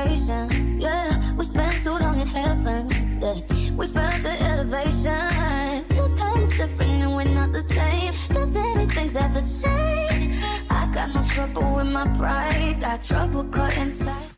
inspiration. Yeah, we spent too long in heaven. Yeah, we felt the elevation. Feels kinda different and we're not the same. Cause anything's have to change. I got no trouble with my pride. Got trouble cutting tight.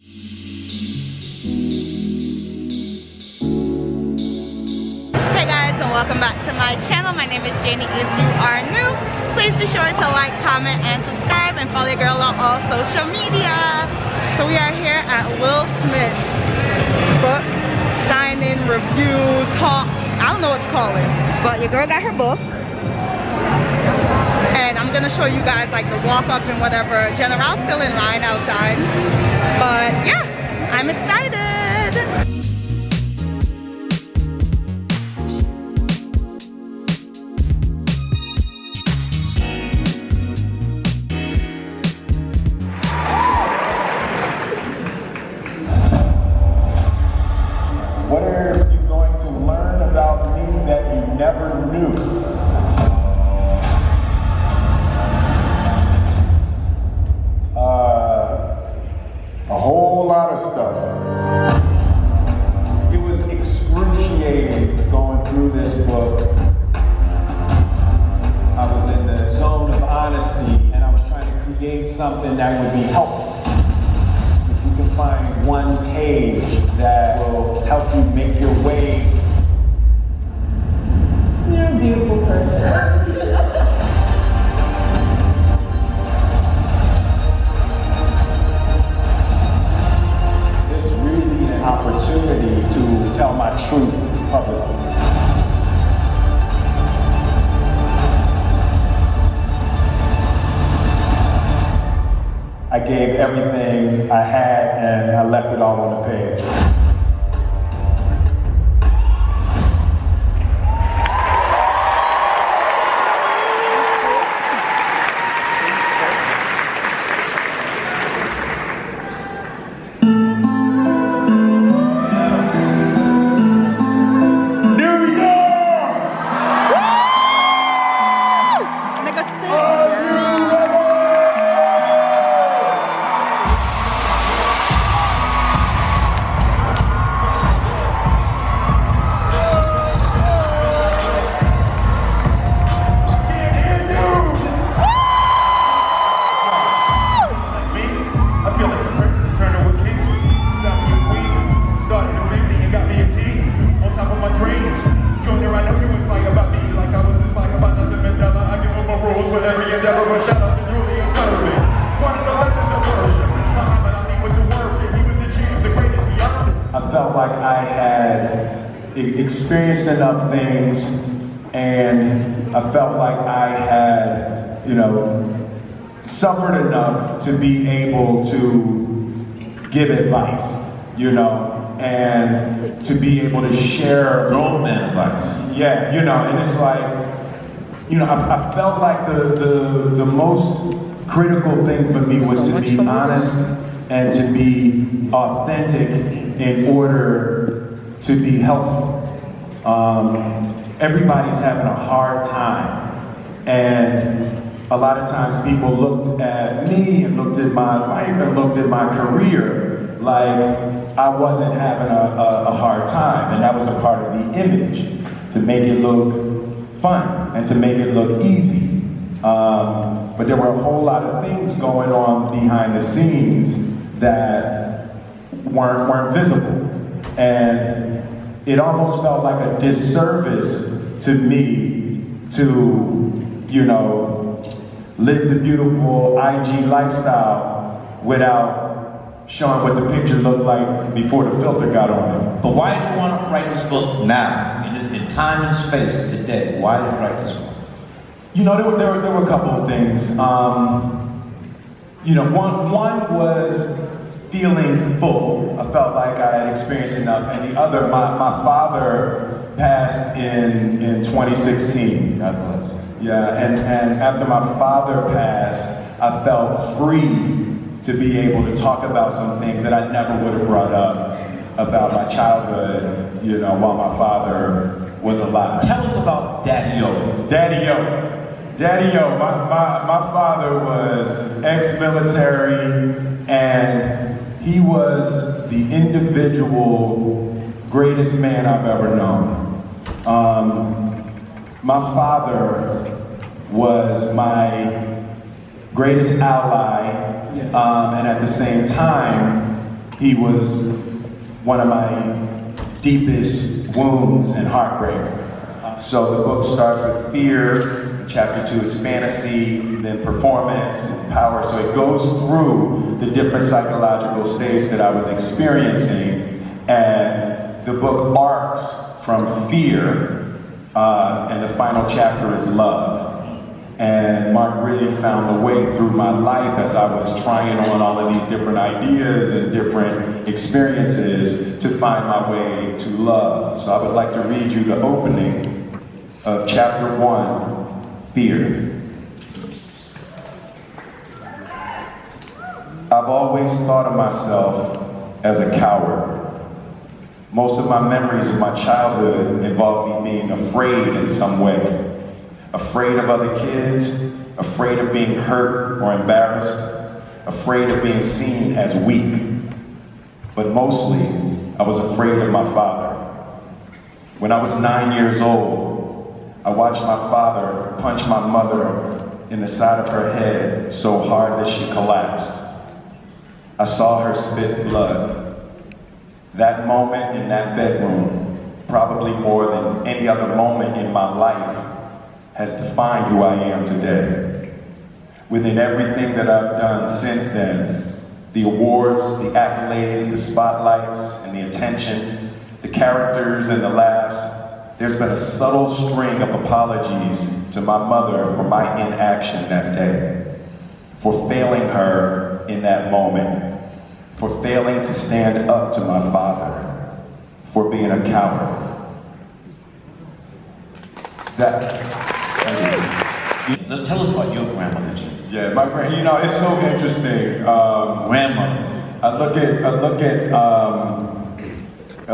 Hey guys, and welcome back to my channel. My name is Janey. If you are new, please be sure to like, comment, and subscribe, and follow your girl on all social media. So we are here at Will Smith's book signing, review, talk. I don't know what to call it, but your girl got her book. And I'm gonna show you guys like the walk up and whatever. General's still in line outside. But yeah, I'm excited. What are you going to learn about me that you never knew? A whole lot of stuff. It was excruciating going through this book. I was in the zone of honesty and I was trying to create something that would be helpful. If you can find one page that will help you make your way. You're a beautiful person. This is really an opportunity to tell my truth publicly. I gave everything I had and I left it all on the page. I felt like I had experienced enough things, and I felt like I had, suffered enough to be able to give advice, and to be able to share grown man advice. Yeah, and it's like, I felt like the most critical thing for me was to be honest and to be authentic in order to be helpful. Everybody's having a hard time, and a lot of times people looked at me and looked at my life and looked at my career like I wasn't having a hard time, and that was a part of the image, to make it look fun and to make it look easy. But there were a whole lot of things going on behind the scenes that weren't visible, and it almost felt like a disservice to me to, live the beautiful IG lifestyle without showing what the picture looked like before the filter got on it. But why did you want to write this book now, in time and space today? Why did you write this book? There were a couple of things. One was feeling full. I felt like I had experienced enough. And the other, my father passed in 2016. God bless. Yeah, and after my father passed, I felt free to be able to talk about some things that I never would have brought up about my childhood, while my father was alive. Tell us about Daddy-O. Daddy-O, my father was ex-military, and he was the individual greatest man I've ever known. My father was my greatest ally, and at the same time, he was one of my deepest wounds and heartbreaks. So the book starts with fear, chapter 2 is fantasy, then performance, and power. So it goes through the different psychological states that I was experiencing, and the book arcs from fear, and the final chapter is love. And Mark really found the way through my life as I was trying on all of these different ideas and different experiences to find my way to love. So I would like to read you the opening of chapter 1, Fear. I've always thought of myself as a coward. Most of my memories of my childhood involve me being afraid in some way. Afraid of other kids, afraid of being hurt or embarrassed, afraid of being seen as weak. But mostly, I was afraid of my father. When I was 9 years old, I watched my father punch my mother in the side of her head so hard that she collapsed. I saw her spit blood. That moment in that bedroom, probably more than any other moment in my life, has defined who I am today. Within everything that I've done since then, the awards, the accolades, the spotlights, and the attention, the characters and the laughs, there's been a subtle string of apologies to my mother for my inaction that day, for failing her in that moment, for failing to stand up to my father, for being a coward. Let's tell us about your grandmother, Jim. Yeah, my you know, it's so interesting. Grandmother. I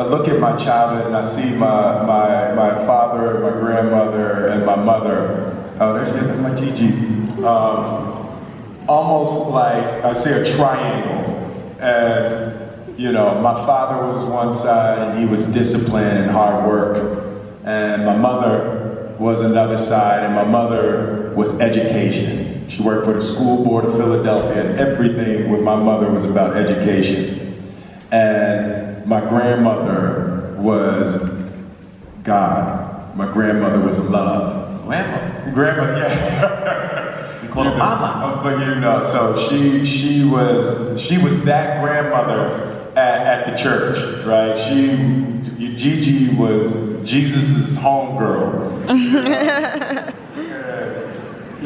look at my childhood and I see my father, my grandmother, and my mother. Oh, there she is, that's my Gigi. Almost like I see a triangle. And you know, my father was one side and he was discipline and hard work. And my mother was another side, and my mother was education. She worked for the School Board of Philadelphia, and everything with my mother was about education. And my grandmother was God. My grandmother was love. Grandma, yeah. We call her Mama. But you know, so she was that grandmother at the church, right? Gigi was Jesus' homegirl.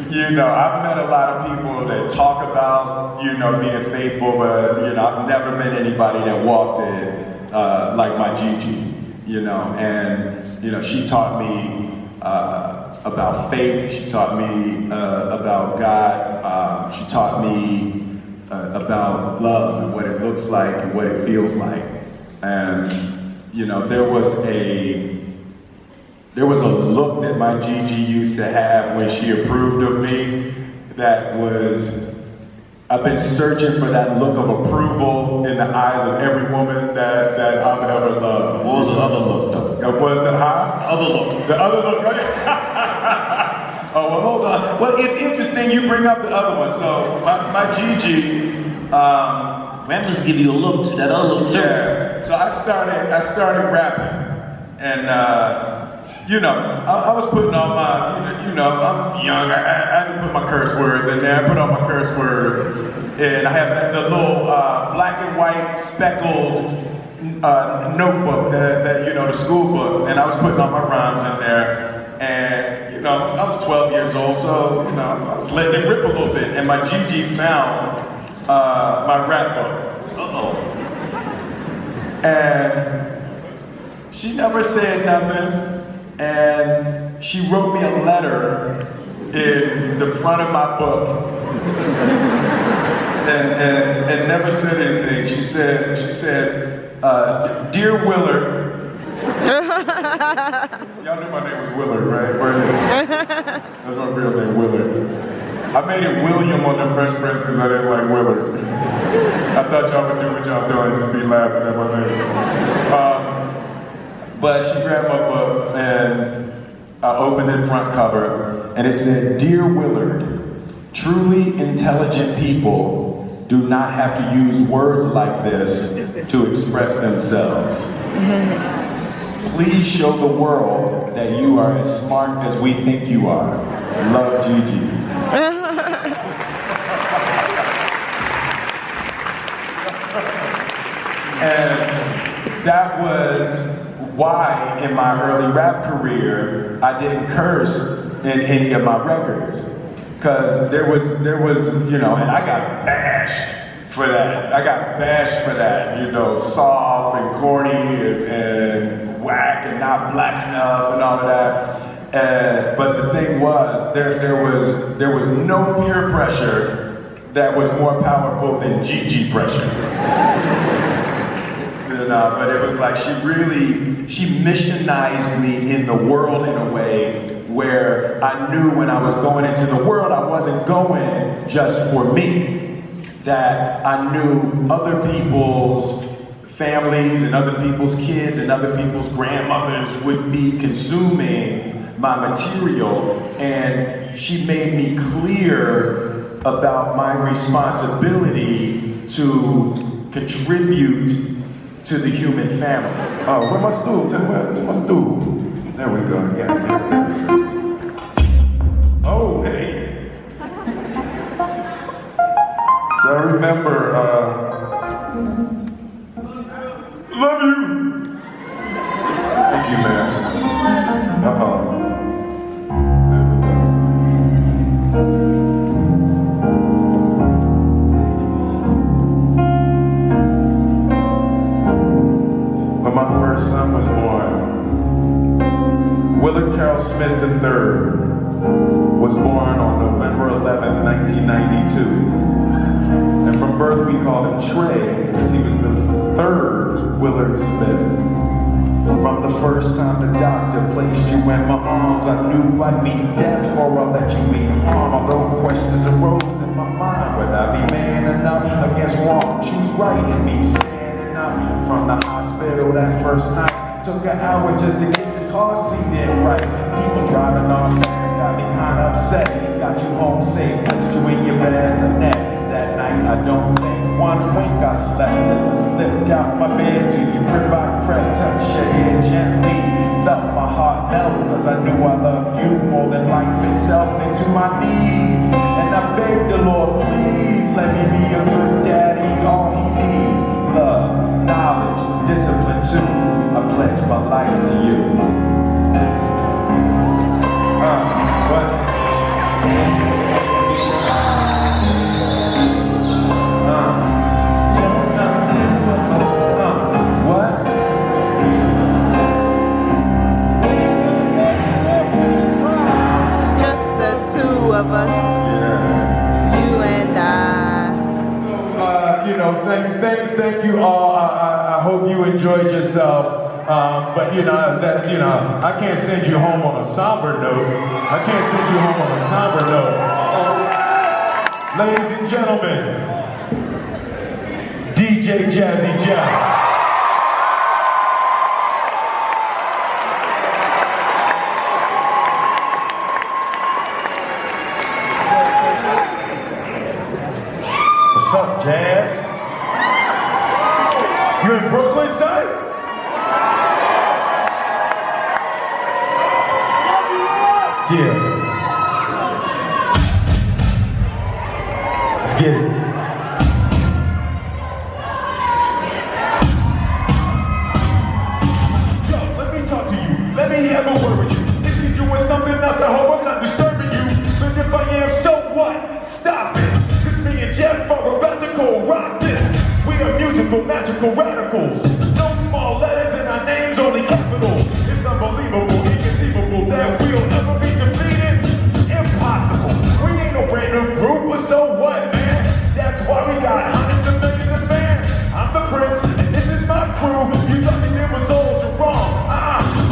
You know, I've met a lot of people that talk about, you know, being faithful, but, you know, I've never met anybody that walked it like my Gigi, you know, and, you know, she taught me about faith, she taught me about God, she taught me about love and what it looks like and what it feels like. And, you know, there was a look that my Gigi used to have when she approved of me that was, I've been searching for that look of approval in the eyes of every woman that I've ever loved. What was the other look, though? It was the other look. The other look, right? Oh, well, hold on. Well, it's interesting you bring up the other one. So, my Gigi, Grandmas give you a look, that other look, too. yeah. So I started rapping, and you know, I was putting on my, you know, I'm young, I had to put my curse words in there, I put on my curse words, and I have the little black and white speckled notebook, that you know, the school book, and I was putting all my rhymes in there, and, you know, I was 12 years old, so, you know, I was letting it rip a little bit, and my Gigi found my rap book. Uh-oh. And she never said nothing. And she wrote me a letter in the front of my book and never said anything. She said, Dear Willard. Y'all knew my name was Willard, right? That's my real name, Willard. I made it William on the Fresh Prince because I didn't like Willard. I thought y'all would do what y'all doing, just be laughing at my name. But she grabbed my book and I opened the front cover and it said, "Dear Willard, truly intelligent people do not have to use words like this to express themselves. Please show the world that you are as smart as we think you are. Love, Gigi." And that was why in my early rap career, I didn't curse in any of my records. Cause there was, you know, and I got bashed for that. I got bashed for that, you know, soft and corny and whack and not black enough and all of that. But the thing was, there was no peer pressure that was more powerful than Gigi pressure. But it was like she missionized me in the world in a way where I knew when I was going into the world, I wasn't going just for me. That I knew other people's families and other people's kids and other people's grandmothers would be consuming my material, and she made me clear about my responsibility to contribute to the human family. Oh, where's my stool? Where's my stool? There we go. Yeah. Oh, hey. So I remember, love you. Thank you, man. Uh-oh. There we go. When my first son was born, Willard Carroll Smith III was born on November 11, 1992. And from birth we called him Trey, because he was the third Willard Smith. From the first time the doctor placed you in my arms, I knew I'd meet death or I'll let you meet harm. Although questions arose in my mind, would I be man enough against wrong? Choose right and me standing up from the hospital that first night. Took an hour just to get the car seat in right. People driving off fast got me kind of upset. Got you home safe, touched you in your bassinet. That night I don't think one wink I slept as I slipped out my bed to your crib. I crept, touched your hair gently, felt my heart melt, cause I knew I loved you more than life itself. Into my knees, and I begged the Lord, please let me be a good daddy. All he needs, love, knowledge, discipline too. I pledge my life to you. Of us, you and I. So, thank you all. I hope you enjoyed yourself. But I can't send you home on a somber note. Ladies and gentlemen, DJ Jazzy Jack. What's up, Jazz? You in Brooklyn, son? Yeah. Let's get it. Yo, let me talk to you. Let me have a word with you. If you're doing something else, I hope I'm not disturbing you. But if I am, so what? Stop it. Me and Jeff are about to go rock this. We are musical, magical radicals. No small letters in our names, only capitals. It's unbelievable, inconceivable that we'll ever be defeated. Impossible. We ain't no brand new group, but so what, man? That's why we got hundreds of millions of fans. I'm the prince, and this is my crew. You thought it was old, you're wrong.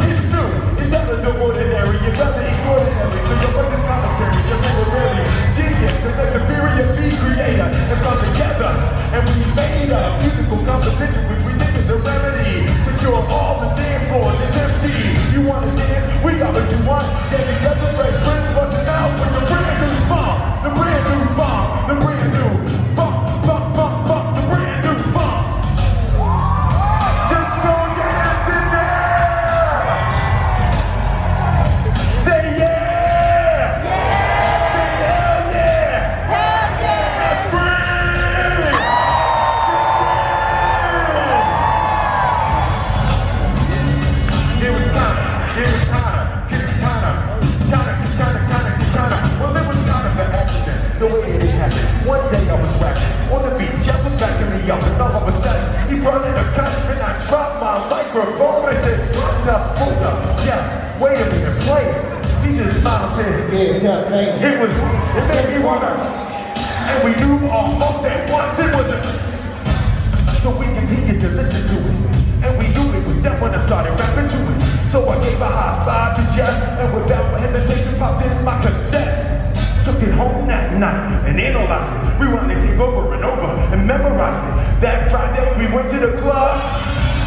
It's new. It's out of the ordinary. It's out of the extraordinary. So your voice is commentary. Your favorite really genius. To let the theory of be creator and come together. And we made physical competition between niggas a remedy. Secure all the dance floors is empty. You wanna dance? We got what you want. Janey got the fresh prince busting out with the brand new funk. The brand new funk. The brand new funk. Funk, funk, funk. The brand new funk. Just go dance in there. Say yeah. Say hell yeah. Hell yeah! Scream. It was kinda. Well, it was kind of an accident, the way it happened. One day I was rapping on the beat, Jeff was backing me up, and all of a sudden he brought in a gun, and I dropped my microphone. I said, hold up, Jeff, wait a minute, play it. He just smiled and said, yeah, tough, man. It made me wanna, and we knew almost at once it was a. So we continued to listen to it, and we knew it was Jeff when I started rapping to it. So I gave a high five to Jeff, and without hesitation popped in my cassette. Took it home that night and analyzed it, rewound it, tape over and over, and memorized it. That Friday we went to the club,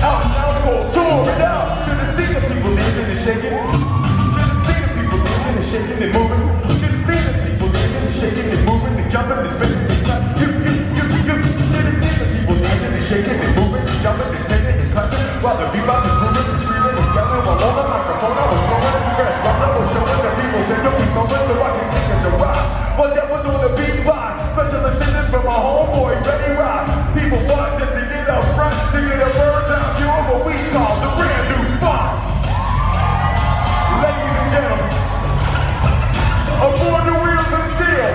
out and out for a tour it out. Should've seen the people dancing and shaking. Should've seen the people dancing and shaking and moving. Should've seen the people dancing and shaking and moving and jumping and spinning and clapping. Should've seen the people dancing and shaking and moving and jumping and spinning and clapping while the bebop is moving and screaming and yelling. While on the microphone I was throwing and press, while I was showing the people said don't be going so I can take it to rock. Well, Jeff was on the beat by special assistant from my homeboy Ready Rock. People want just to get up front to get a bird's eye view of what we call the brand new funk. Ladies and gentlemen, aboard the wheels of steel,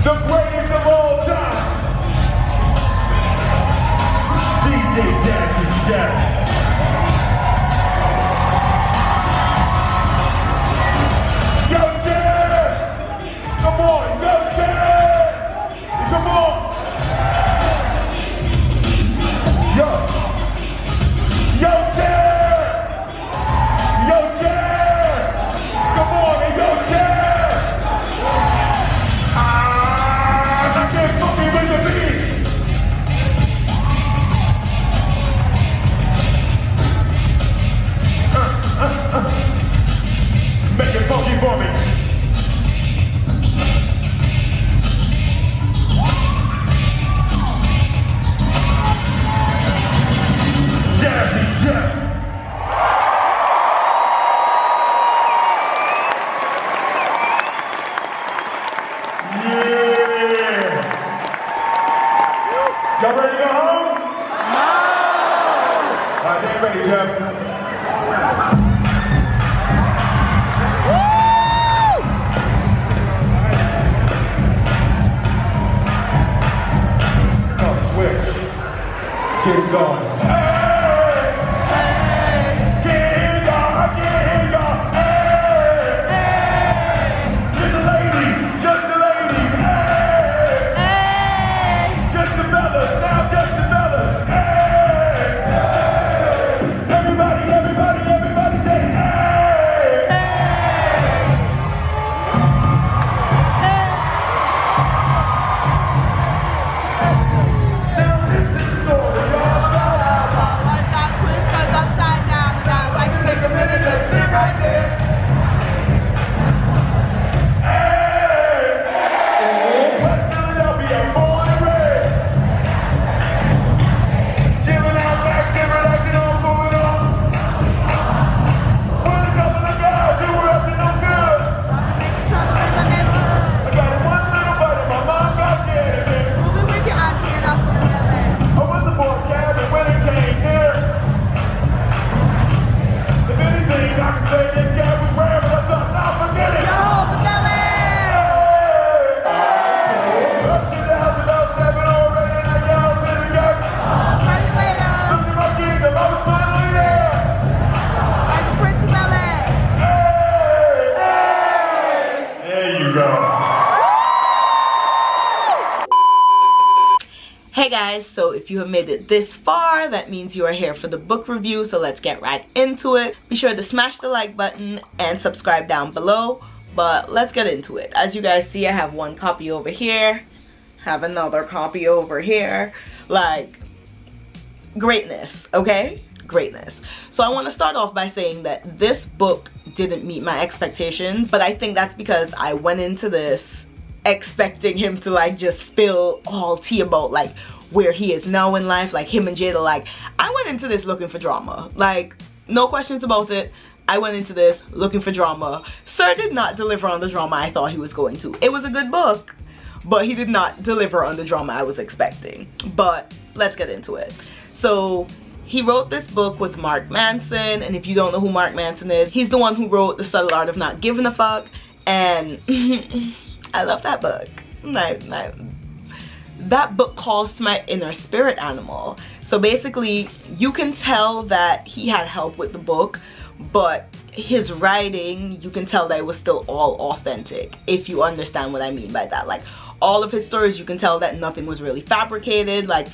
the greatest of all time, DJ Jazzy Jazz. Make it funky for me. Jazzy Jeff. Yeah. Y'all ready to go home? No. All right, they ready, Jeff. Get it going. Hey! Hey! Get it going, hey! Hey! Just the ladies, hey! Hey! Just the fellas, now just the fellas, hey! Hey! Everybody, say hey! Hey! Now this is the story. Right there. Hey! Hey! West Philadelphia, born and raised. Chilling out back and relaxing on going on. With a couple of guys who were up to no good. I got one little bite of my mom got scared and said, I was a boy cabin when it came near. If anything, I can say this guy was rare, but I thought, now forget it. Hey! Up to the house about 7 already, and I yelled to the guy. Look at my kingdom, I was finally there. Hey! Hey! There you go. Hey guys, so if you have made it this far, that means you are here for the book review, so let's get right into it. Be sure to smash the like button and subscribe down below, but let's get into it. As you guys see, I have one copy over here, have another copy over here. Like, greatness, okay? Greatness. So I want to start off by saying that this book didn't meet my expectations, but I think that's because I went into this expecting him to like just spill all tea about like where he is now in life, like him and Jada. Like, I went into this looking for drama, like no questions about it. I went into this looking for drama. Sir did not deliver on the drama I thought he was going to. It was a good book, but he did not deliver on the drama I was expecting. But let's get into it. So he wrote this book with Mark Manson, and if you don't know who Mark Manson is, he's the one who wrote The Subtle Art of Not Giving a Fuck, and I love that book. That book calls to my inner spirit animal. So basically, you can tell that he had help with the book, but his writing, you can tell that it was still all authentic, if you understand what I mean by that. Like, all of his stories, you can tell that nothing was really fabricated. Like,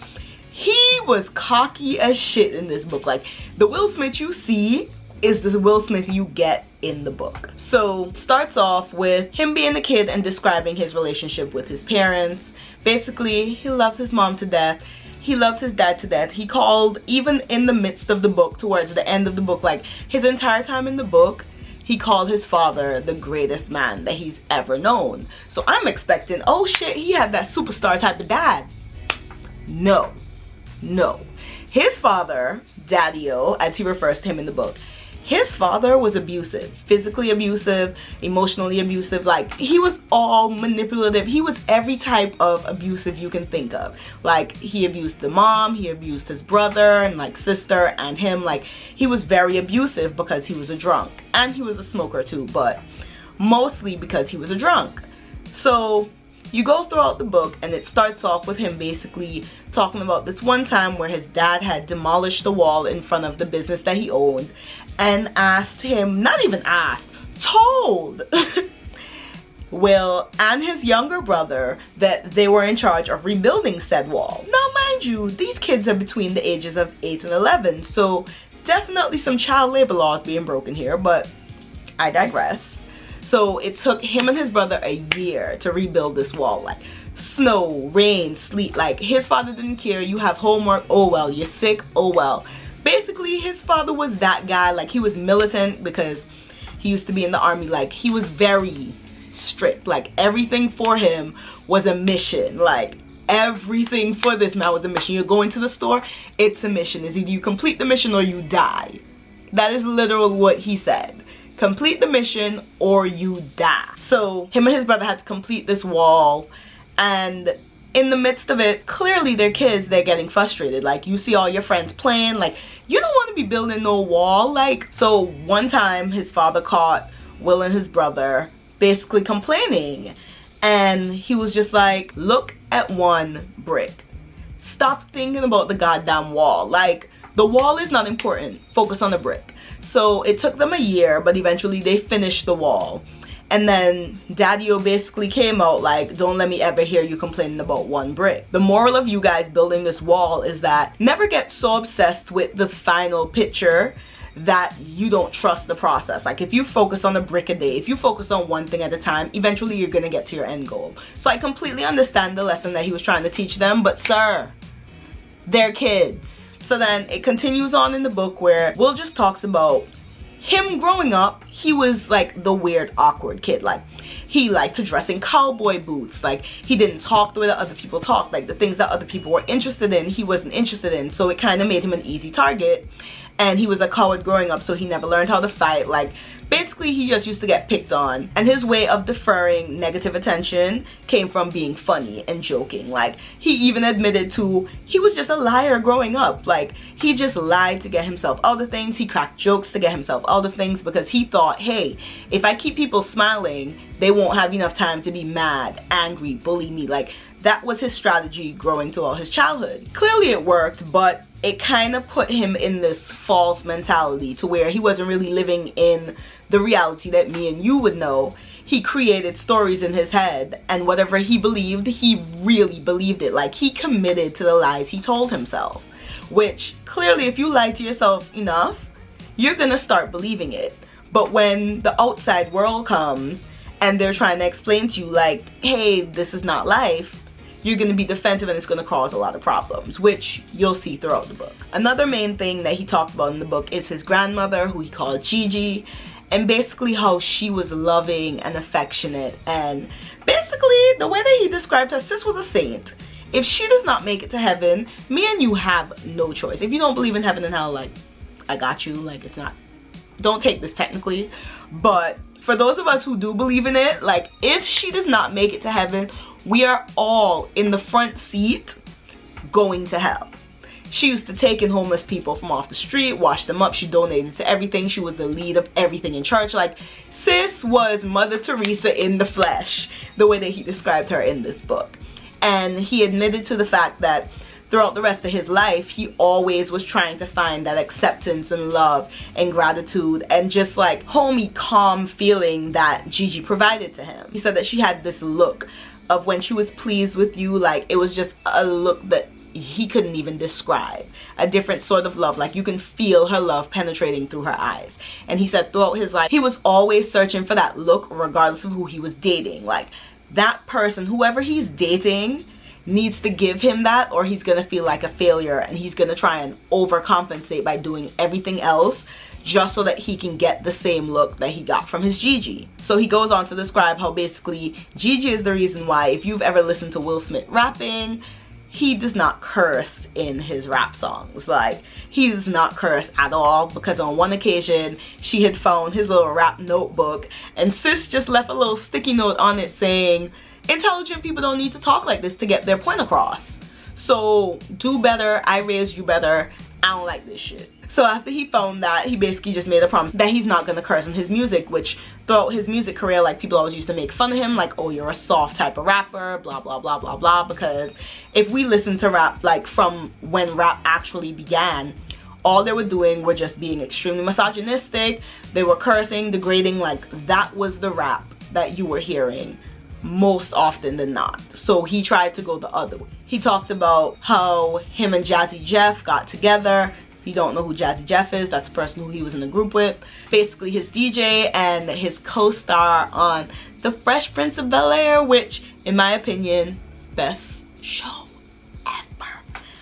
he was cocky as shit in this book. Like, the Will Smith you see is the Will Smith you get in the book. So it starts off with him being a kid and describing his relationship with his parents. Basically, he loved his mom to death. He loved his dad to death. He called, even in the midst of the book, towards the end of the book, like his entire time in the book, he called his father the greatest man that he's ever known. So I'm expecting, oh shit, he had that superstar type of dad. No. No. His father, Daddy-O, as he refers to him in the book, his father was abusive, physically abusive, emotionally abusive. Like, he was all manipulative. He was every type of abusive you can think of. Like, he abused the mom, he abused his brother and like sister and him. Like, he was very abusive because he was a drunk, and he was a smoker too, but mostly because he was a drunk. So you go throughout the book, and it starts off with him basically talking about this one time where his dad had demolished the wall in front of the business that he owned, and asked him, not even asked, told Will and his younger brother that they were in charge of rebuilding said wall. Now mind you, these kids are between the ages of 8 and 11, so definitely some child labor laws being broken here, but I digress. So it took him and his brother a year to rebuild this wall. Like, snow, rain, sleet. Like, his father didn't care. You have homework, oh well. You're sick, oh well. Basically, his father was that guy. Like, he was militant because he used to be in the army. Like, he was very strict. Like, everything for him was a mission. Like, everything for this man was a mission. You're going to the store, it's a mission. It's either you complete the mission or you die. That is literally what he said. Complete the mission or you die. So him and his brother had to complete this wall, and in the midst of it, clearly they're kids, they're getting frustrated. Like, you see all your friends playing, like, you don't want to be building no wall. Like, so one time his father caught Will and his brother basically complaining, and he was just like, look at one brick, stop thinking about the goddamn wall. Like, the wall is not important, focus on the brick. So it took them a year, but eventually they finished the wall. And then Daddy-O basically came out like, don't let me ever hear you complaining about one brick. The moral of you guys building this wall is that never get so obsessed with the final picture that you don't trust the process. Like, if you focus on a brick a day, if you focus on one thing at a time, eventually you're gonna get to your end goal. So I completely understand the lesson that he was trying to teach them, but sir, they're kids. So then it continues on in the book where Will just talks about him growing up. He was like the weird, awkward kid. Like, he liked to dress in cowboy boots. Like, he didn't talk the way that other people talked. Like, the things that other people were interested in, he wasn't interested in. So it kind of made him an easy target. And he was a coward growing up, so he never learned how to fight. Like, basically he just used to get picked on, and his way of deferring negative attention came from being funny and joking. Like, he even admitted to he was just a liar growing up. Like, he just lied to get himself out of things. He cracked jokes to get himself out of things because he thought, hey, if I keep people smiling, they won't have enough time to be mad, angry, bully me. Like, that was his strategy growing throughout his childhood. Clearly it worked, but it kind of put him in this false mentality to where he wasn't really living in the reality that me and you would know. He created stories in his head, and whatever he believed, he really believed it. Like, he committed to the lies he told himself, which clearly if you lie to yourself enough, you're gonna start believing it. But when the outside world comes and they're trying to explain to you like, hey, this is not life, you're going to be defensive and it's going to cause a lot of problems, which you'll see throughout the book. Another main thing that he talks about in the book is his grandmother, who he called Gigi, and basically how she was loving and affectionate, and basically the way that he described her, sis was a saint. If she does not make it to heaven, me and you have no choice. If you don't believe in heaven and hell, like, I got you. Like, it's not, don't take this technically, but for those of us who do believe in it, like, if she does not make it to heaven, we are all in the front seat going to hell. She used to take in homeless people from off the street, wash them up. She donated to everything. She was the lead of everything in church. Like, sis was Mother Teresa in the flesh, the way that he described her in this book. And he admitted to the fact that throughout the rest of his life, he always was trying to find that acceptance and love and gratitude and just like homey, calm feeling that Gigi provided to him. He said that she had this look of when she was pleased with you, like it was just a look that he couldn't even describe. A different sort of love, like you can feel her love penetrating through her eyes. And he said throughout his life, he was always searching for that look regardless of who he was dating. Like that person, whoever he's dating, needs to give him that or he's gonna feel like a failure, and he's gonna try and overcompensate by doing everything else just so that he can get the same look that he got from his Gigi. So he goes on to describe how basically Gigi is the reason why, if you've ever listened to Will Smith rapping, he does not curse in his rap songs. Like, he does not curse at all, because on one occasion she had found his little rap notebook and sis just left a little sticky note on it saying, intelligent people don't need to talk like this to get their point across. So do better, I raised you better, I don't like this shit. So after he found that, he basically just made a promise that he's not gonna curse in his music, which throughout his music career, like people always used to make fun of him, like, oh, you're a soft type of rapper, blah, blah, blah, blah, blah, because if we listen to rap, like from when rap actually began, all they were doing were just being extremely misogynistic, they were cursing, degrading, like that was the rap that you were hearing most often than not. So he tried to go the other way. He talked about how him and Jazzy Jeff got together. If you don't know who Jazzy Jeff is, that's the person who he was in a group with. Basically his DJ and his co-star on The Fresh Prince of Bel-Air, which in my opinion, best show ever.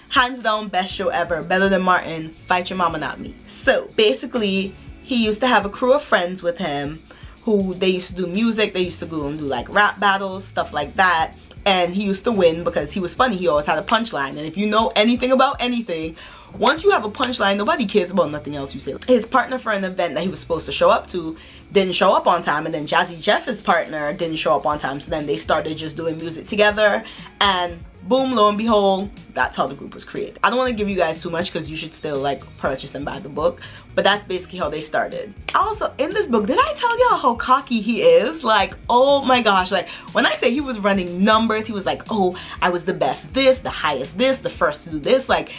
Hands down, best show ever. Better than Martin, Fight Your Mama Not Me. So basically he used to have a crew of friends with him who they used to do music, they used to go and do like rap battles, stuff like that. And he used to win because he was funny. He always had a punchline. And if you know anything about anything, once you have a punchline, nobody cares about nothing else you say. His partner for an event that he was supposed to show up to didn't show up on time, and then Jazzy Jeff's partner didn't show up on time. So then they started just doing music together, and boom, lo and behold, that's how the group was created. I don't want to give you guys too much because you should still like purchase and buy the book, but that's basically how they started. Also, in this book, did I tell y'all how cocky he is? Like, oh my gosh, like when I say he was running numbers, he was like, oh, I was the best this, the highest this, the first to do this. Like,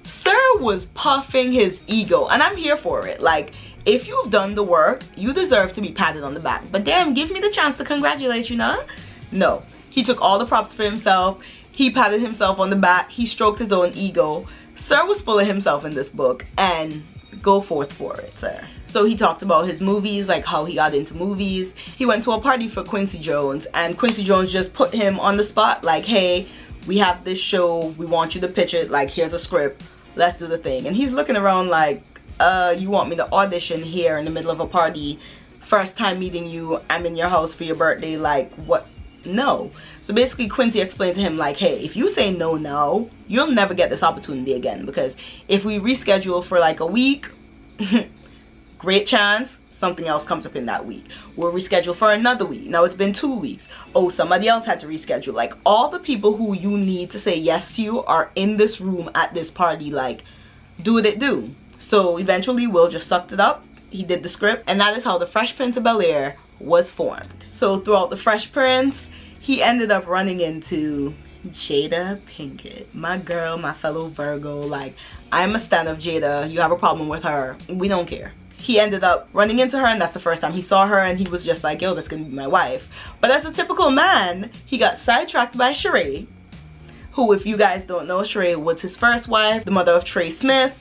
sir was puffing his ego, and I'm here for it. Like, if you've done the work, you deserve to be patted on the back. But damn, give me the chance to congratulate you, nah? No, he took all the props for himself. He patted himself on the back. He stroked his own ego. Sir was full of himself in this book, and go forth for it, sir. So he talked about his movies, like how he got into movies. He went to a party for Quincy Jones, and Quincy Jones just put him on the spot, like, hey, we have this show, we want you to pitch it, like, here's a script, let's do the thing. And he's looking around like, you want me to audition here in the middle of a party? First time meeting you, I'm in your house for your birthday, like, what? No. So basically Quincy explained to him like, hey, if you say no now, you'll never get this opportunity again, because if we reschedule for like a week, great chance something else comes up in that week. We'll reschedule for another week. Now it's been 2 weeks. Oh, somebody else had to reschedule. Like, all the people who you need to say yes to you are in this room at this party. Like, do what it do. So eventually Will just sucked it up. He did the script, and that is how The Fresh Prince of Bel-Air was formed. So throughout The Fresh Prince, he ended up running into Jada Pinkett, my girl, my fellow Virgo. Like, I'm a stan of Jada. You have a problem with her, we don't care. He ended up running into her, and that's the first time he saw her, and he was just like, yo, that's gonna be my wife. But as a typical man, he got sidetracked by Sheree, who, if you guys don't know, Sheree was his first wife, the mother of Trey Smith,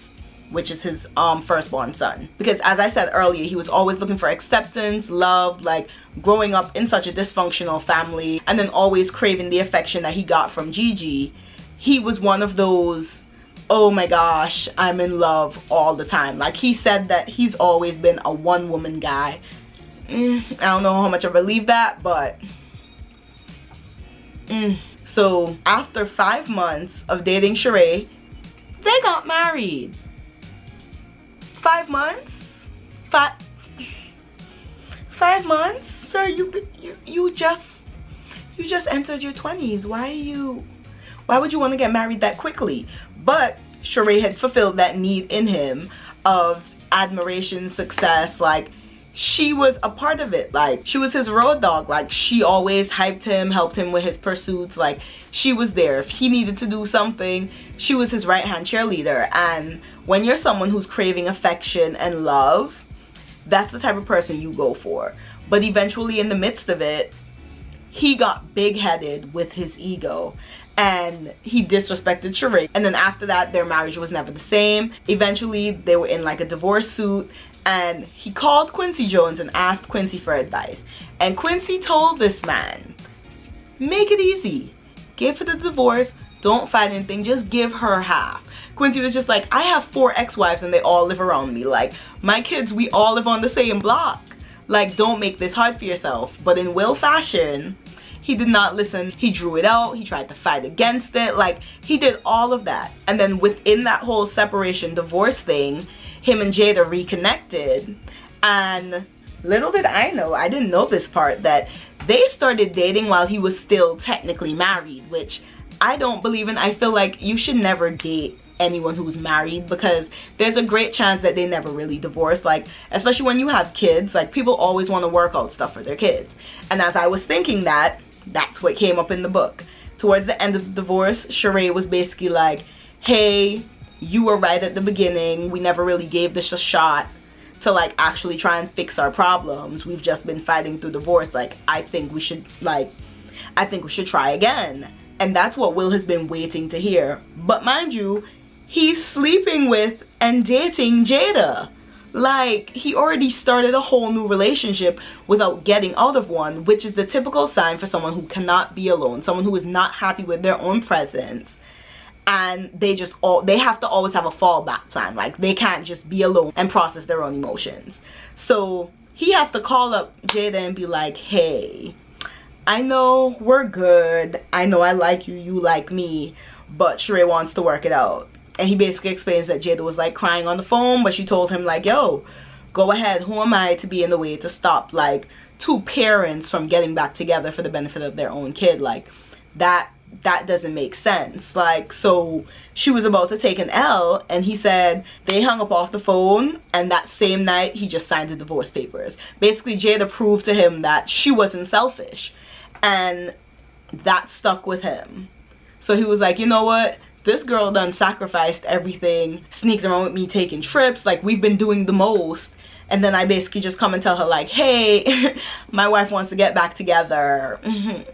which is his firstborn son. Because as I said earlier, he was always looking for acceptance, love, like growing up in such a dysfunctional family and then always craving the affection that he got from Gigi. He was one of those, oh my gosh, I'm in love all the time. Like he said that he's always been a one-woman guy. I don't know how much I believe that, but so after 5 months of dating Sheree, they got married. 5 months? 5 months? Sir, you just entered your 20s. Why would you want to get married that quickly? But Sheree had fulfilled that need in him of admiration, success. Like she was a part of it. Like she was his road dog. Like she always hyped him, helped him with his pursuits. Like she was there. If he needed to do something, she was his right-hand cheerleader. And when you're someone who's craving affection and love, that's the type of person you go for. But eventually in the midst of it, he got big-headed with his ego and he disrespected Sheree. And then after that, their marriage was never the same. Eventually, they were in like a divorce suit and he called Quincy Jones and asked Quincy for advice. And Quincy told this man, make it easy. Give her the divorce. Don't fight anything. Just give her half. Quincy was just like, I have 4 ex-wives and they all live around me. Like, my kids, we all live on the same block. Like, don't make this hard for yourself. But in Will fashion, he did not listen. He drew it out. He tried to fight against it. Like, he did all of that. And then within that whole separation, divorce thing, him and Jada reconnected. And little did I know, I didn't know this part, that they started dating while he was still technically married, which I don't believe in. I feel like you should never date anyone who's married because there's a great chance that they never really divorce. Like, especially when you have kids, like people always want to work out stuff for their kids. And as I was thinking that, that's what came up in the book. Towards the end of the divorce, Sheree was basically like, hey, you were right at the beginning. We never really gave this a shot to like actually try and fix our problems. We've just been fighting through divorce. Like, I think we should try again. And that's what Will has been waiting to hear. But mind you, he's sleeping with and dating Jada. Like, he already started a whole new relationship without getting out of one, which is the typical sign for someone who cannot be alone, someone who is not happy with their own presence. And they have to always have a fallback plan. Like, they can't just be alone and process their own emotions. So he has to call up Jada and be like, hey, I know we're good. I know I like you, you like me, but Sheree wants to work it out. And he basically explains that Jada was like crying on the phone, but she told him like, yo, go ahead. Who am I to be in the way to stop like 2 parents from getting back together for the benefit of their own kid? Like, that doesn't make sense. Like, so she was about to take an L and he said they hung up off the phone, and that same night he just signed the divorce papers. Basically, Jada proved to him that she wasn't selfish, and that stuck with him. So he was like, you know what? This girl done sacrificed everything, sneaked around with me taking trips, like we've been doing the most, and then I basically just come and tell her like, hey, my wife wants to get back together,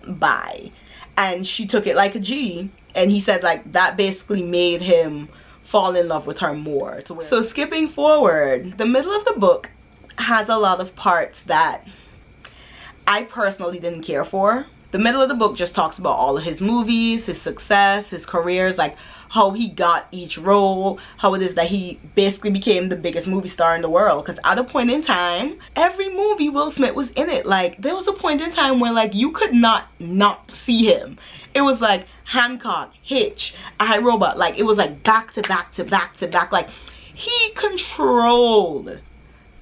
bye. And she took it like a G, and he said like that basically made him fall in love with her more. So skipping forward, the middle of the book has a lot of parts that I personally didn't care for. The middle of the book just talks about all of his movies, his success, his careers, like how he got each role, how it is that he basically became the biggest movie star in the world. Because at a point in time, every movie Will Smith was in it. Like, there was a point in time where like you could not see him. It was like Hancock, Hitch, I, Robot. Like, it was like back to back to back to back. Like, he controlled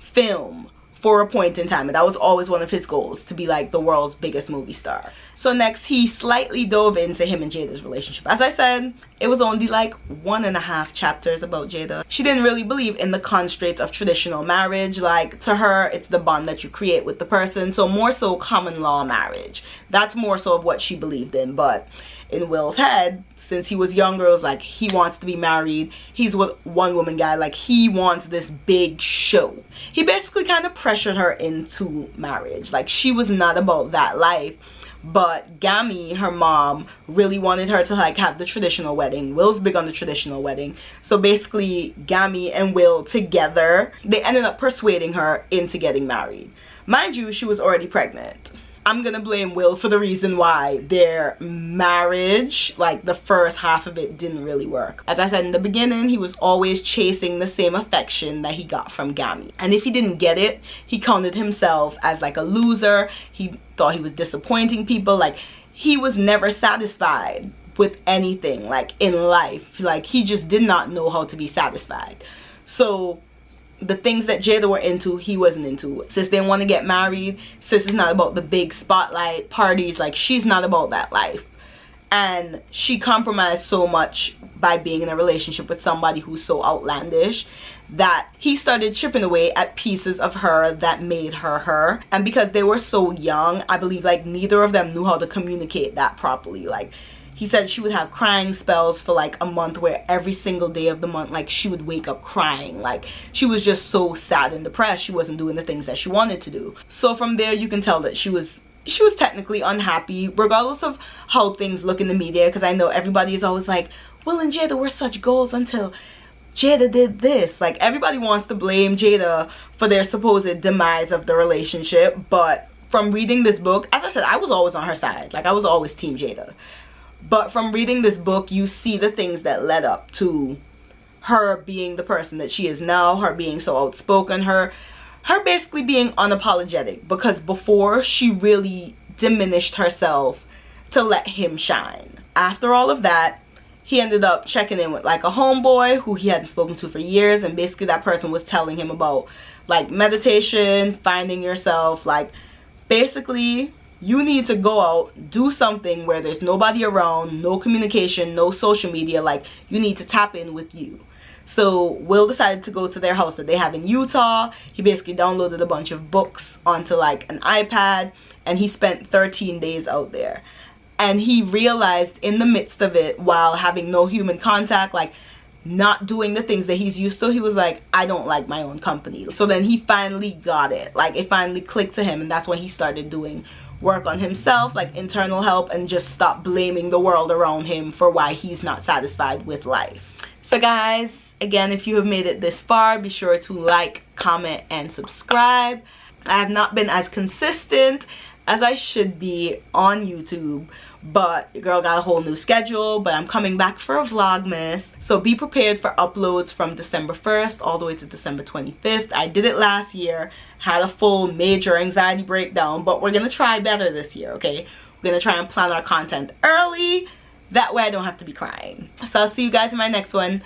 film for a point in time, and that was always one of his goals, to be like the world's biggest movie star. So next, he slightly dove into him and Jada's relationship. As I said, it was only like 1.5 chapters about Jada. She didn't really believe in the constraints of traditional marriage. Like, to her, it's the bond that you create with the person. So more so common law marriage. That's more so of what she believed in. But in Will's head, since he was younger, it was like he wants to be married. He's a one-woman guy. Like, he wants this big show. He basically kind of pressured her into marriage. Like, she was not about that life. but Gammy, her mom, really wanted her to like have the traditional wedding. Will's big on the traditional wedding. So basically Gammy and Will together, they ended up persuading her into getting married. Mind you, she was already pregnant. I'm gonna blame Will for the reason why their marriage, like the first half of it, didn't really work. As I said in the beginning, he was always chasing the same affection that he got from Gammy. And if he didn't get it, he counted himself as like a loser. He thought he was disappointing people. Like, he was never satisfied with anything, like in life. Like, he just did not know how to be satisfied. So the things that Jada were into, he wasn't into. Sis didn't want to get married. Sis is not about the big spotlight parties. Like, she's not about that life. And she compromised so much by being in a relationship with somebody who's so outlandish that he started chipping away at pieces of her that made her her. And because they were so young, I believe like neither of them knew how to communicate that properly. Like, he said she would have crying spells for like a month where every single day of the month, like, she would wake up crying. Like, she was just so sad and depressed. She wasn't doing the things that she wanted to do. So from there, you can tell that she was technically unhappy, regardless of how things look in the media. Because I know everybody is always like, Will and Jada were such goals until Jada did this. Like, everybody wants to blame Jada for their supposed demise of the relationship. But from reading this book, as I said, I was always on her side. Like, I was always team Jada. But from reading this book, you see the things that led up to her being the person that she is now, her being so outspoken, her basically being unapologetic. Because before, she really diminished herself to let him shine. After all of that, he ended up checking in with like a homeboy who he hadn't spoken to for years, and basically that person was telling him about like meditation, finding yourself, like basically you need to go out, do something where there's nobody around, no communication, no social media. Like, you need to tap in with you. So Will decided to go to their house that they have in Utah. He basically downloaded a bunch of books onto like an iPad, and he spent 13 days out there. And he realized in the midst of it, while having no human contact, like not doing the things that he's used to, he was like, I don't like my own company. So then he finally got it. Like, it finally clicked to him, and that's when he started doing work on himself, like internal help, and just stop blaming the world around him for why he's not satisfied with life. So guys, again, if you have made it this far, be sure to like, comment, and subscribe. I have not been as consistent as I should be on YouTube, but your girl got a whole new schedule. But I'm coming back for a Vlogmas, so be prepared for uploads from December 1st all the way to December 25th. I did it last year, had a full major anxiety breakdown, but we're gonna try better this year, okay? We're gonna try and plan our content early, that way I don't have to be crying. So I'll see you guys in my next one.